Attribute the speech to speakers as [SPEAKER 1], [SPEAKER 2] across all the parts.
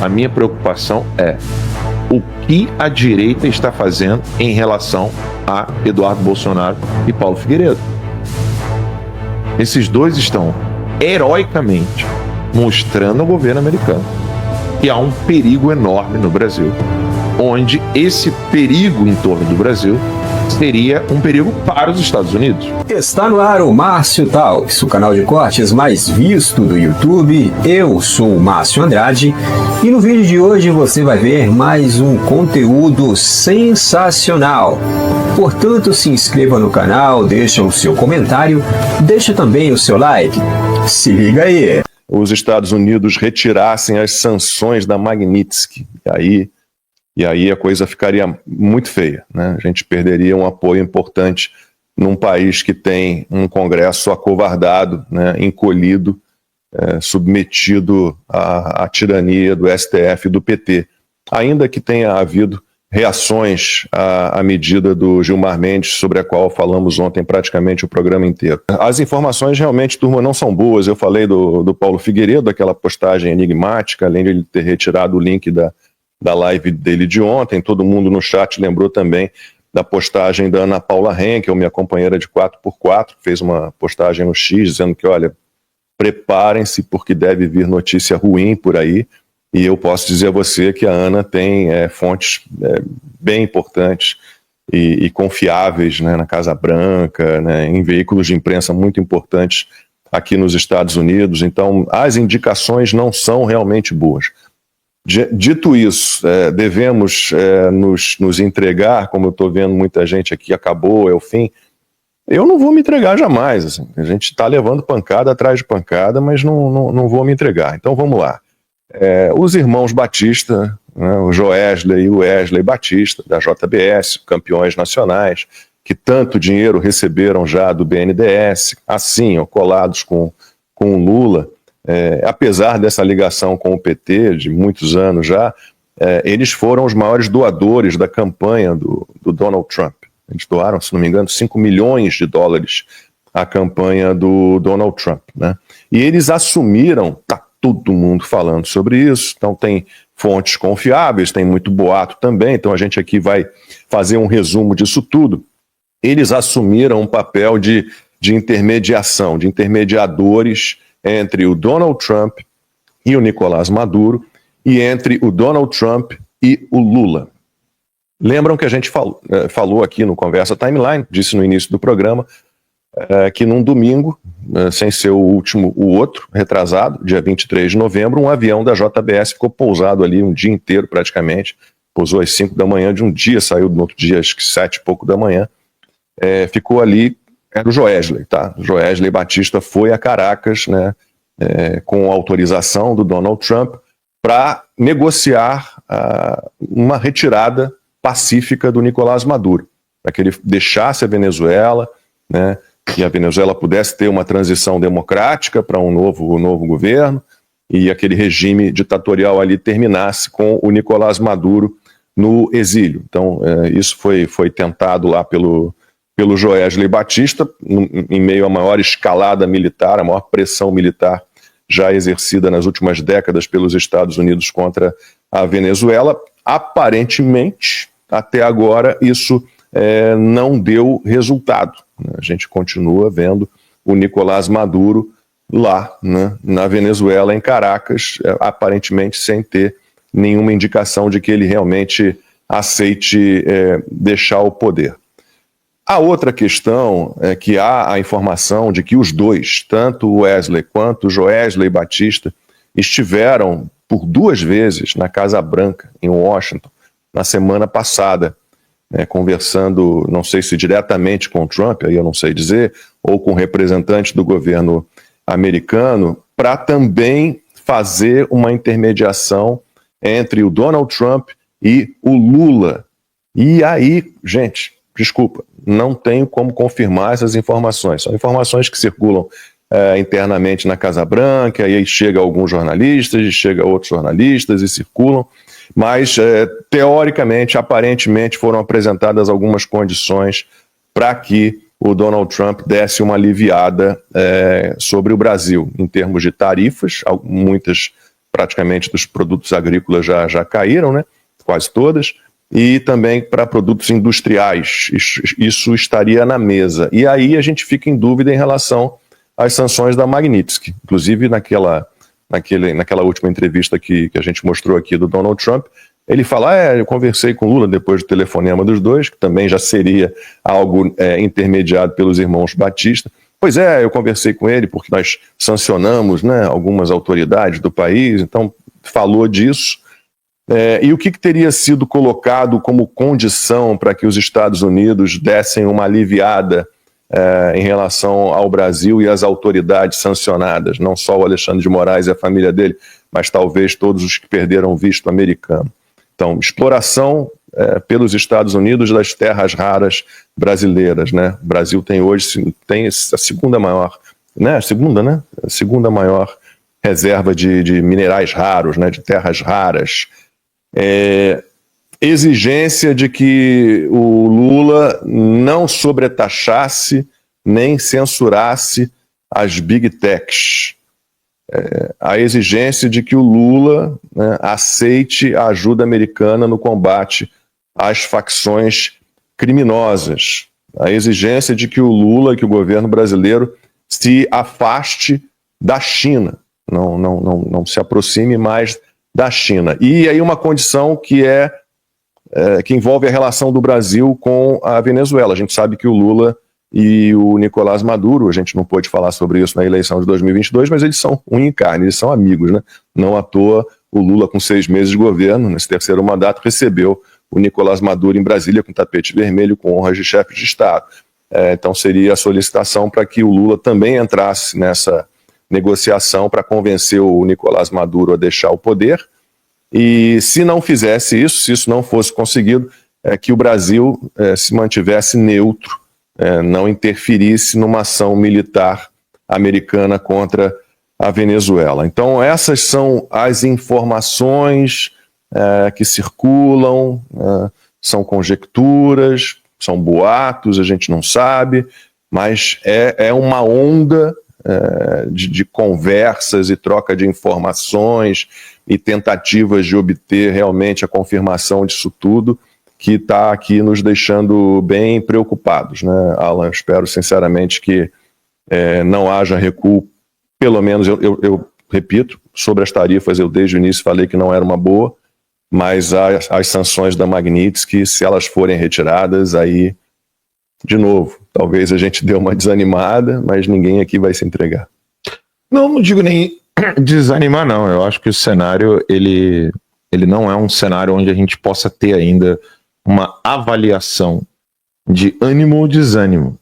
[SPEAKER 1] A minha preocupação é o que a direita está fazendo em relação a Eduardo Bolsonaro e Paulo Figueiredo. Esses dois estão heroicamente mostrando ao governo americano que há um perigo enorme no Brasil, onde esse perigo em torno do Brasil seria um perigo para os Estados Unidos.
[SPEAKER 2] Está no ar o Márcio Talks, o canal de cortes mais visto do YouTube. Eu sou o Márcio Andrade e no vídeo de hoje você vai ver mais um conteúdo sensacional. Portanto, se inscreva no canal, deixa o seu comentário, deixa também o seu like. Se liga aí!
[SPEAKER 1] Os Estados Unidos retirassem as sanções da Magnitsky, e aí a coisa ficaria muito feia, né? A gente perderia um apoio importante num país que tem um Congresso acovardado, né, encolhido, submetido à tirania do STF e do PT. Ainda que tenha havido reações à medida do Gilmar Mendes, sobre a qual falamos ontem praticamente o programa inteiro. As informações realmente, turma, não são boas. Eu falei do Paulo Figueiredo, aquela postagem enigmática, além de ele ter retirado o link da live dele de ontem. Todo mundo no chat lembrou também da postagem da Ana Paula Henkel, minha companheira de 4x4, que fez uma postagem no X dizendo que, olha, preparem-se porque deve vir notícia ruim por aí. E eu posso dizer a você que a Ana tem fontes bem importantes e confiáveis, né, na Casa Branca, né, em veículos de imprensa muito importantes aqui nos Estados Unidos. Então, as indicações não são realmente boas. Dito isso, devemos nos entregar, como eu estou vendo muita gente aqui, acabou, é o fim. Eu não vou me entregar jamais. Assim. A gente está levando pancada atrás de pancada, mas não vou me entregar. Então vamos lá. Os irmãos Batista, né, o Joesley e o Wesley Batista, da JBS, campeões nacionais, que tanto dinheiro receberam já do BNDES, assim, colados com o Lula, apesar dessa ligação com o PT de muitos anos já, eles foram os maiores doadores da campanha do Donald Trump. Eles doaram, se não me engano, 5 milhões de dólares à campanha do Donald Trump, né? E eles assumiram, todo mundo falando sobre isso, então tem fontes confiáveis, tem muito boato também, então a gente aqui vai fazer um resumo disso tudo. Eles assumiram um papel de intermediação, de intermediadores entre o Donald Trump e o Nicolás Maduro, e entre o Donald Trump e o Lula. Lembram que a gente falou aqui no Conversa Timeline, disse no início do programa, que num domingo, sem ser o outro, retrasado, dia 23 de novembro, um avião da JBS ficou pousado ali um dia inteiro praticamente, pousou às 5 da manhã de um dia, saiu no outro dia às 7 e pouco da manhã, ficou ali, era o Joesley, tá? Joesley Batista foi a Caracas, né, com autorização do Donald Trump, para negociar uma retirada pacífica do Nicolás Maduro, para que ele deixasse a Venezuela, né, que a Venezuela pudesse ter uma transição democrática para um novo governo e aquele regime ditatorial ali terminasse com o Nicolás Maduro no exílio. Então, isso foi tentado lá pelo Joesley Batista, em meio à maior escalada militar, a maior pressão militar já exercida nas últimas décadas pelos Estados Unidos contra a Venezuela. Aparentemente, até agora, isso não deu resultado. A gente continua vendo o Nicolás Maduro lá, né, na Venezuela, em Caracas, aparentemente sem ter nenhuma indicação de que ele realmente aceite deixar o poder. A outra questão é que há a informação de que os dois, tanto o Wesley quanto o Joesley Batista, estiveram por 2 vezes na Casa Branca, em Washington, na semana passada, conversando, não sei se diretamente com o Trump, aí eu não sei dizer, ou com representantes do governo americano, para também fazer uma intermediação entre o Donald Trump e o Lula. E aí, gente, desculpa, não tenho como confirmar essas informações. São informações que circulam internamente na Casa Branca, e aí chega alguns jornalistas, e chega outros jornalistas, e circulam. Mas, teoricamente, aparentemente, foram apresentadas algumas condições para que o Donald Trump desse uma aliviada sobre o Brasil, em termos de tarifas, muitas praticamente dos produtos agrícolas já caíram, né? Quase todas, e também para produtos industriais. Isso estaria na mesa. E aí a gente fica em dúvida em relação às sanções da Magnitsky. Inclusive, naquela última entrevista que a gente mostrou aqui do Donald Trump, ele fala, eu conversei com Lula depois do telefonema dos dois, que também já seria algo intermediado pelos irmãos Batista. Pois é, eu conversei com ele porque nós sancionamos, né, algumas autoridades do país, então falou disso. E o que teria sido colocado como condição para que os Estados Unidos dessem uma aliviada em relação ao Brasil e às autoridades sancionadas, não só o Alexandre de Moraes e a família dele, mas talvez todos os que perderam o visto americano. Então, exploração pelos Estados Unidos das terras raras brasileiras, né? O Brasil tem hoje a segunda maior, né? A segunda maior reserva de minerais raros, né? De terras raras. Exigência de que o Lula não sobretaxasse nem censurasse as big techs. A exigência de que o Lula, né, aceite a ajuda americana no combate às facções criminosas. A exigência de que o Lula, que o governo brasileiro se afaste da China, não se aproxime mais da China. E aí uma condição que envolve a relação do Brasil com a Venezuela. A gente sabe que o Lula e o Nicolás Maduro, a gente não pôde falar sobre isso na eleição de 2022, mas eles são unha em carne, eles são amigos, né? Não à toa o Lula, com 6 meses de governo, nesse terceiro mandato, recebeu o Nicolás Maduro em Brasília com tapete vermelho, com honras de chefe de Estado. Então seria a solicitação para que o Lula também entrasse nessa negociação para convencer o Nicolás Maduro a deixar o poder. E se não fizesse isso, se isso não fosse conseguido, que o Brasil se mantivesse neutro, não interferisse numa ação militar americana contra a Venezuela. Então essas são as informações que circulam, são conjecturas, são boatos, a gente não sabe, mas é uma onda de conversas e troca de informações e tentativas de obter realmente a confirmação disso tudo, que está aqui nos deixando bem preocupados, né, Alan? Eu espero sinceramente que não haja recuo, pelo menos eu repito, sobre as tarifas eu desde o início falei que não era uma boa, mas as sanções da Magnitsky, se elas forem retiradas, aí, de novo, talvez a gente dê uma desanimada, mas ninguém aqui vai se entregar.
[SPEAKER 3] Não digo nem desanimar, não. Eu acho que o cenário, ele não é um cenário onde a gente possa ter ainda uma avaliação de ânimo ou desânimo.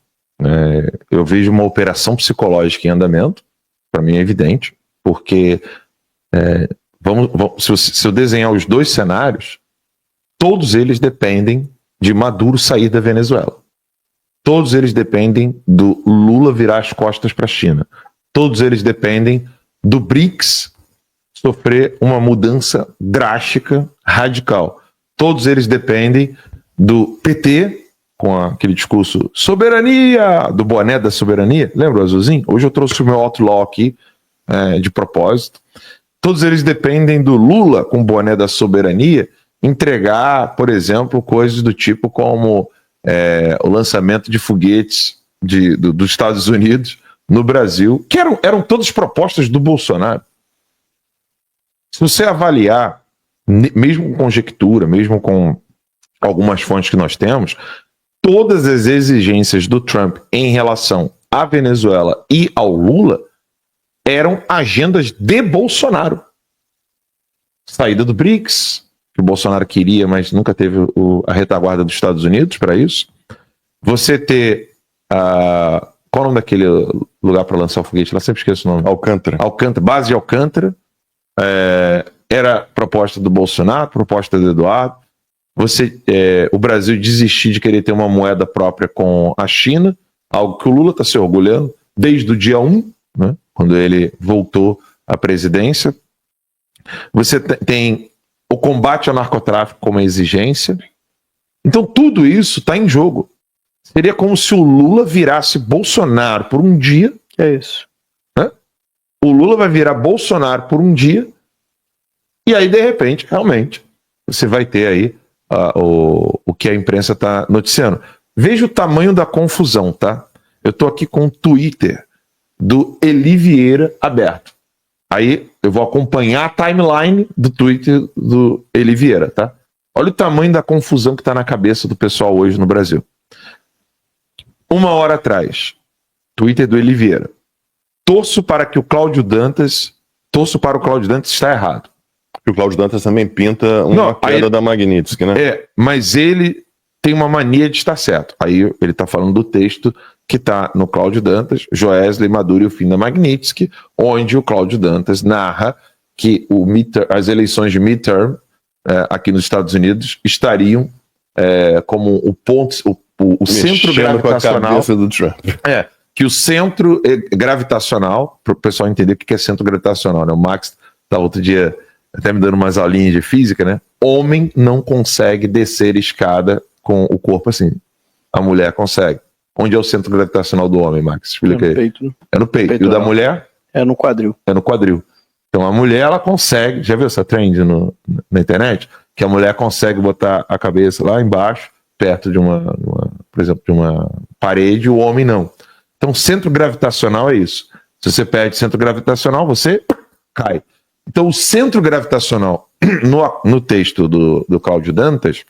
[SPEAKER 3] Eu vejo uma operação psicológica em andamento, para mim é evidente, porque se eu desenhar os dois cenários, todos eles dependem de Maduro sair da Venezuela. Todos eles dependem do Lula virar as costas para a China. Todos eles dependem do BRICS sofrer uma mudança drástica, radical. Todos eles dependem do PT, com aquele discurso soberania, do boné da soberania. Lembra o azulzinho? Hoje eu trouxe o meu outlaw aqui, de propósito. Todos eles dependem do Lula, com o boné da soberania, entregar, por exemplo, coisas do tipo como o lançamento de foguetes dos Estados Unidos no Brasil, que eram todas propostas do Bolsonaro. Se você avaliar, mesmo com conjectura, mesmo com algumas fontes que nós temos, todas as exigências do Trump em relação à Venezuela e ao Lula eram agendas de Bolsonaro. Saída do BRICS, que o Bolsonaro queria, mas nunca teve a retaguarda dos Estados Unidos para isso. Você ter qual é o nome daquele lugar para lançar o foguete? Lá sempre esqueço o nome.
[SPEAKER 1] Alcântara,
[SPEAKER 3] base de Alcântara. Era proposta do Bolsonaro, proposta do Eduardo. O Brasil desistir de querer ter uma moeda própria com a China, algo que o Lula está se orgulhando desde o dia 1, né, quando ele voltou à presidência. Você tem o combate ao narcotráfico como exigência. Então tudo isso está em jogo. Seria como se o Lula virasse Bolsonaro por um dia.
[SPEAKER 4] É isso.
[SPEAKER 3] Né? O Lula vai virar Bolsonaro por um dia E aí, de repente, realmente, você vai ter aí o que a imprensa está noticiando. Veja o tamanho da confusão, tá? Eu estou aqui com o Twitter do Eli Vieira aberto. Aí eu vou acompanhar a timeline do Twitter do Eli Vieira, tá? Olha o tamanho da confusão que está na cabeça do pessoal hoje no Brasil. 1 hora atrás, Twitter do Eli Vieira. Torço para o Cláudio Dantas está errado.
[SPEAKER 1] O Cláudio Dantas também pinta uma queda da Magnitsky, né?
[SPEAKER 3] Mas ele tem uma mania de estar certo. Aí ele está falando do texto que está no Cláudio Dantas, Joesley, Maduro e o fim da Magnitsky, onde o Cláudio Dantas narra que as eleições de midterm aqui nos Estados Unidos estariam como o ponto, o centro gravitacional.
[SPEAKER 1] Com a cabeça do Trump.
[SPEAKER 3] Que o centro gravitacional, para o pessoal entender o que é centro gravitacional, né? O Max tá outro dia até me dando umas aulinhas de física, né? Homem não consegue descer escada com o corpo assim. A mulher consegue. Onde é o centro gravitacional do homem, Max? Explica aí.
[SPEAKER 4] Peito, né?
[SPEAKER 3] É no peito. E o da mulher?
[SPEAKER 4] É no quadril.
[SPEAKER 3] É no quadril. Então a mulher, ela consegue, já viu essa trend na internet? Que a mulher consegue botar a cabeça lá embaixo, perto de por exemplo, de uma parede, o homem não. Então centro gravitacional é isso. Se você perde centro gravitacional, você cai. Então o centro gravitacional no texto do Cláudio Dantas,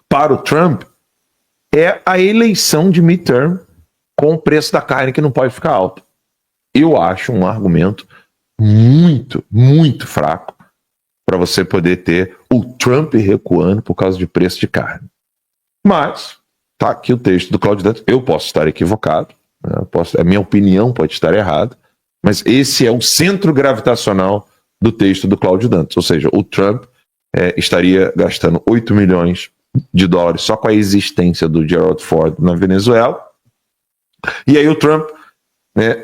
[SPEAKER 3] para o Trump, é a eleição de midterm com o preço da carne que não pode ficar alto. Eu acho um argumento muito, muito fraco para você poder ter o Trump recuando por causa de preço de carne. Mas, tá aqui o texto do Cláudio Dantas. Eu posso estar equivocado, né? A minha opinião pode estar errada, mas esse é o centro gravitacional do texto do Cláudio Dantas. Ou seja, o Trump estaria gastando 8 milhões de dólares só com a existência do Gerald Ford na Venezuela. E aí o Trump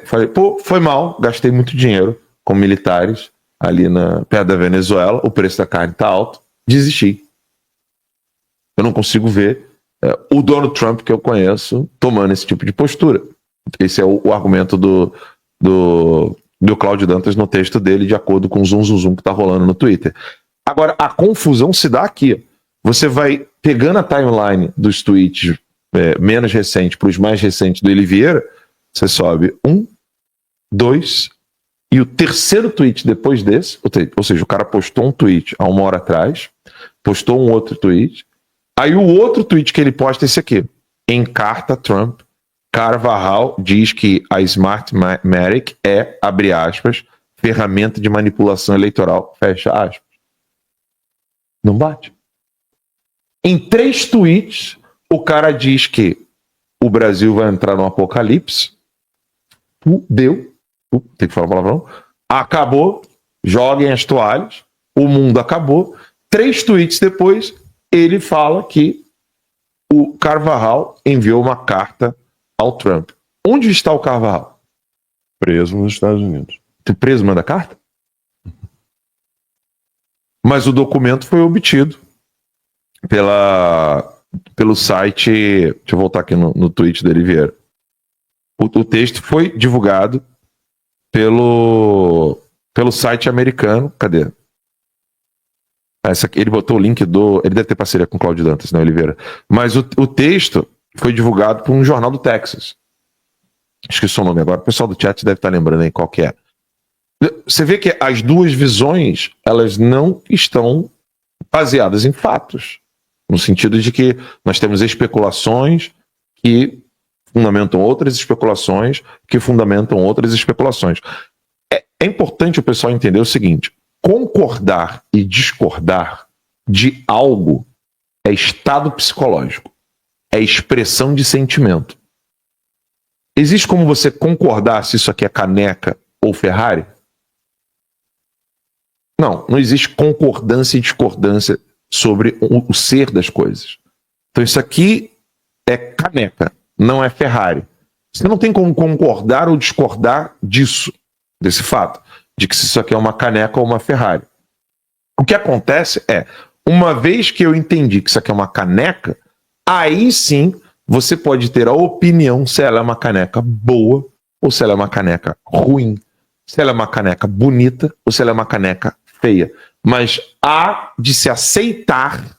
[SPEAKER 3] falei, foi mal, gastei muito dinheiro com militares ali perto da Venezuela, o preço da carne está alto, desisti. Eu não consigo ver o Donald Trump que eu conheço tomando esse tipo de postura. Esse é o argumento do Cláudio Dantas no texto dele, de acordo com o zoom que está rolando no Twitter. Agora, a confusão se dá aqui. Você vai pegando a timeline dos tweets menos recentes para os mais recentes do Eli Vieira, você sobe 1, 2, e o terceiro tweet depois desse, ou seja, o cara postou um tweet há 1 hora atrás, postou um outro tweet, aí o outro tweet que ele posta é esse aqui. Encarta Trump, Carvajal diz que a Smartmatic é, abre aspas, ferramenta de manipulação eleitoral, fecha aspas. Não bate. Em 3 tweets, o cara diz que o Brasil vai entrar no apocalipse. Tem que falar palavrão. Acabou, joguem as toalhas, o mundo acabou. 3 tweets depois, ele fala que o Carvajal enviou uma carta ao Trump. Onde está o Carvajal?
[SPEAKER 1] Preso nos Estados Unidos.
[SPEAKER 3] Preso manda carta? Mas o documento foi obtido pelo site. Deixa eu voltar aqui no tweet do Eli Vieira. O texto foi divulgado pelo site americano. Cadê? Ele botou o link ele deve ter parceria com o Cláudio Dantas, não, Oliveira. Mas o texto foi divulgado por um jornal do Texas. Esqueci o nome agora. O pessoal do chat deve estar lembrando aí qual que é. Você vê que as duas visões, elas não estão baseadas em fatos. No sentido de que nós temos especulações que fundamentam outras especulações que fundamentam outras especulações. É importante o pessoal entender o seguinte: concordar e discordar de algo é estado psicológico, é expressão de sentimento. Existe como você concordar se isso aqui é caneca ou Ferrari? Não existe concordância e discordância sobre o ser das coisas. Então isso aqui é caneca, não é Ferrari. Você não tem como concordar ou discordar desse fato, de que isso aqui é uma caneca ou uma Ferrari. O que acontece é, uma vez que eu entendi que isso aqui é uma caneca, aí sim você pode ter a opinião se ela é uma caneca boa ou se ela é uma caneca ruim, se ela é uma caneca bonita ou se ela é uma caneca feia, mas há de se aceitar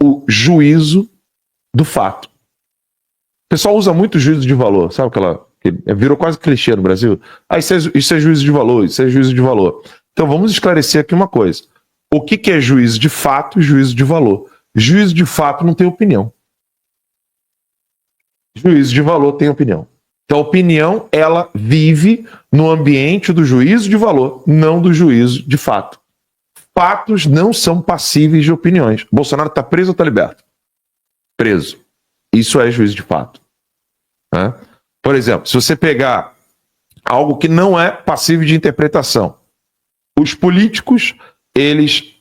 [SPEAKER 3] o juízo do fato. O pessoal usa muito juízo de valor, sabe aquela... Virou quase clichê no Brasil. Isso é juízo de valor, isso é juízo de valor. Então vamos esclarecer aqui uma coisa. O que é juízo de fato e juízo de valor? Juízo de fato não tem opinião. Juízo de valor tem opinião. Então a opinião, ela vive no ambiente do juízo de valor, não do juízo de fato. Fatos não são passíveis de opiniões. Bolsonaro está preso ou está liberto? Preso. Isso é juízo de fato. Né? Por exemplo, se você pegar algo que não é passível de interpretação, os políticos, eles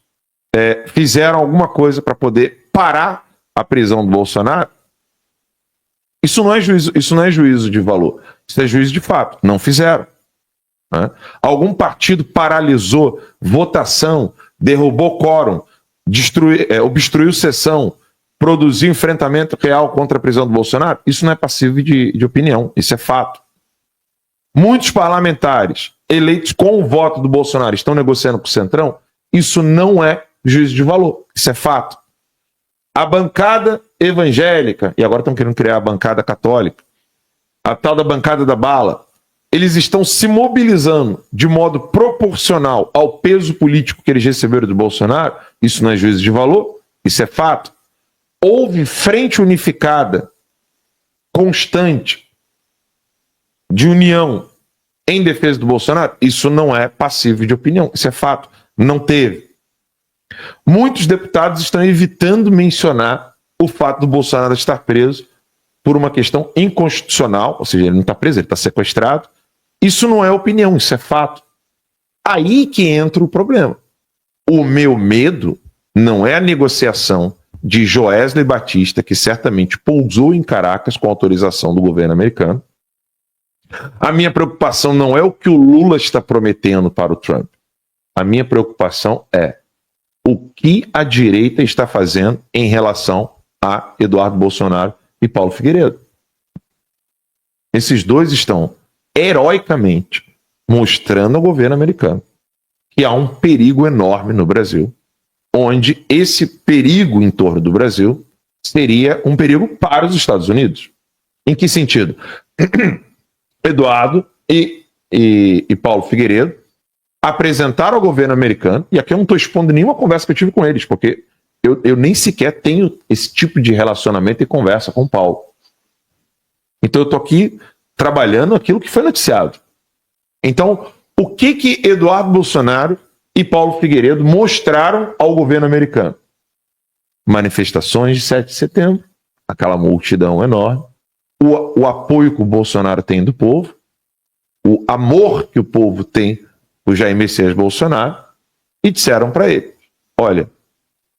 [SPEAKER 3] fizeram alguma coisa para poder parar a prisão do Bolsonaro. Isso não é juízo de valor, isso é juízo de fato. Não fizeram. Né? Algum partido paralisou votação, derrubou quórum, obstruiu sessão, produziu enfrentamento real contra a prisão do Bolsonaro? Isso não é passível de opinião, isso é fato. Muitos parlamentares eleitos com o voto do Bolsonaro estão negociando com o Centrão? Isso não é juízo de valor, isso é fato. A bancada evangélica, e agora estão querendo criar a bancada católica, a tal da bancada da bala, eles estão se mobilizando de modo proporcional ao peso político que eles receberam do Bolsonaro? Isso não é juízo de valor, isso é fato. Houve frente unificada, constante, de união em defesa do Bolsonaro? Isso não é passível de opinião, isso é fato. Não teve. Muitos deputados estão evitando mencionar o fato do Bolsonaro estar preso por uma questão inconstitucional, ou seja, ele não está preso, ele está sequestrado. Isso não é opinião, isso é fato. Aí que entra o problema. O meu medo não é a negociação de Joesley Batista, que certamente pousou em Caracas com autorização do governo americano. A minha preocupação não é o que o Lula está prometendo para o Trump. A minha preocupação é o que a direita está fazendo em relação a Eduardo Bolsonaro e Paulo Figueiredo. Esses dois estão heroicamente mostrando ao governo americano que há um perigo enorme no Brasil, onde esse perigo em torno do Brasil seria um perigo para os Estados Unidos. Em que sentido? Eduardo e Paulo Figueiredo apresentaram ao governo americano, e aqui eu não estou expondo nenhuma conversa que eu tive com eles, porque eu nem sequer tenho esse tipo de relacionamento e conversa com o Paulo. Então eu estou aqui trabalhando aquilo que foi noticiado. Então, o que Eduardo Bolsonaro e Paulo Figueiredo mostraram ao governo americano? Manifestações de 7 de setembro, aquela multidão enorme, o apoio que o Bolsonaro tem do povo, o amor que o povo tem por Jair Messias Bolsonaro, e disseram para ele: olha,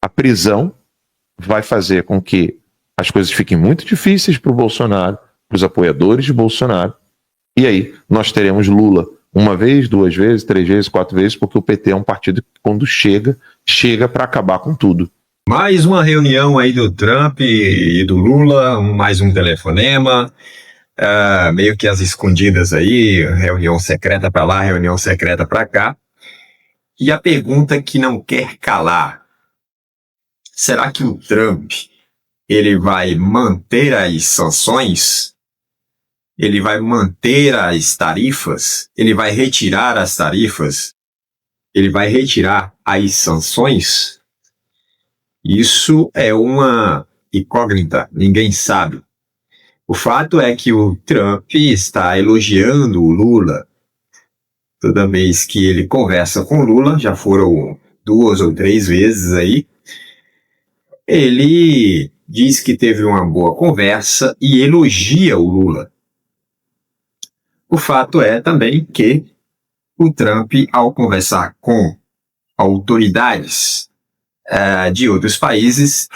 [SPEAKER 3] a prisão vai fazer com que as coisas fiquem muito difíceis para o Bolsonaro, para os apoiadores de Bolsonaro, e aí nós teremos Lula uma vez, 2 vezes, 3 vezes, 4 vezes, porque o PT é um partido que, quando chega para acabar com tudo.
[SPEAKER 2] Mais uma reunião aí do Trump e do Lula, mais um telefonema, meio que as escondidas aí, reunião secreta para lá, reunião secreta para cá. E a pergunta que não quer calar: será que o Trump ele vai manter as sanções? Ele vai manter as tarifas? Ele vai retirar as tarifas? Ele vai retirar as sanções? Isso é uma incógnita, ninguém sabe. O fato é que o Trump está elogiando o Lula. Toda vez que ele conversa com o Lula, já foram 2 ou 3 vezes aí, ele diz que teve uma boa conversa e elogia o Lula. O fato é também que o Trump, ao conversar com autoridades de outros países,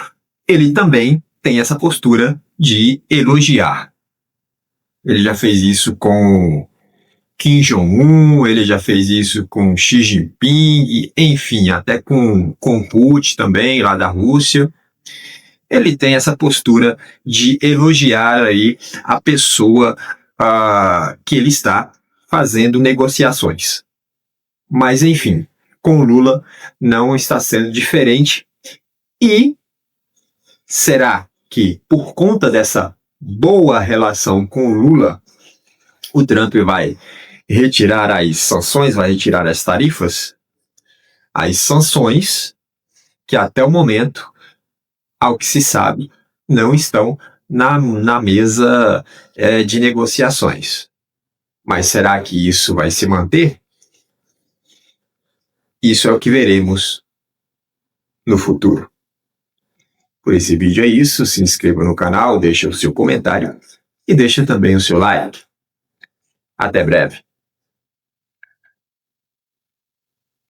[SPEAKER 2] ele também tem essa postura de elogiar. Ele já fez isso com Kim Jong-un, ele já fez isso com Xi Jinping, enfim, até com Putin também, lá da Rússia. Ele tem essa postura de elogiar aí a pessoa que ele está fazendo negociações. Mas, enfim, com o Lula não está sendo diferente. E será que, por conta dessa boa relação com o Lula, o Trump vai retirar as sanções, vai retirar as tarifas? As sanções que até o momento, ao que se sabe, não estão na mesa de negociações. Mas será que isso vai se manter? Isso é o que veremos no futuro. Por esse vídeo é isso. Se inscreva no canal, deixe o seu comentário e deixe também o seu like. Até breve.